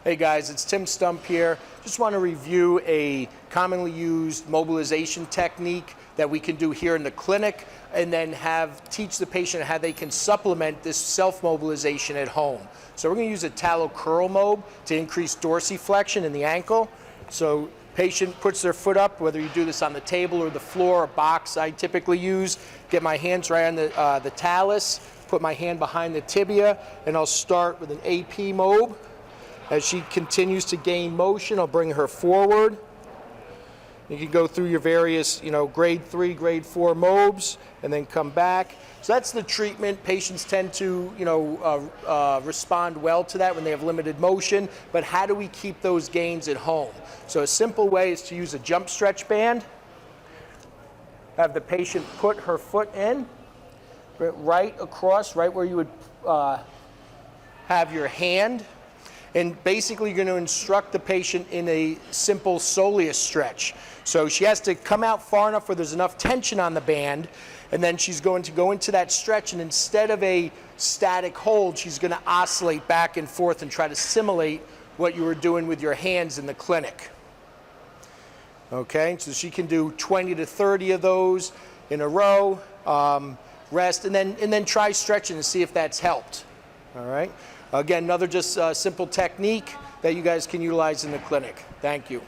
Hey guys, it's Tim Stump here. Just want to review a commonly used mobilization technique that we can do here in the clinic and then teach the patient how they can supplement this self-mobilization at home. So we're going to use a talocrural mob to increase dorsiflexion in the ankle. So patient puts their foot up, whether you do this on the table or the floor or box I typically use. Get my hands right on the talus, put my hand behind the tibia, and I'll start with an AP mob. As she continues to gain motion, I'll bring her forward. You can go through your various, grade 3, grade 4 mobs, and then come back. So that's the treatment. Patients tend to, respond well to that when they have limited motion. But how do we keep those gains at home? So a simple way is to use a jump stretch band. Have the patient put her foot in, right across, right where you would have your hand. And basically, you're going to instruct the patient in a simple soleus stretch. So she has to come out far enough where there's enough tension on the band, and then she's going to go into that stretch, and instead of a static hold, she's going to oscillate back and forth and try to simulate what you were doing with your hands in the clinic. Okay, so she can do 20 to 30 of those in a row, rest, and then try stretching and see if that's helped. All right. Again, another just simple technique that you guys can utilize in the clinic. Thank you.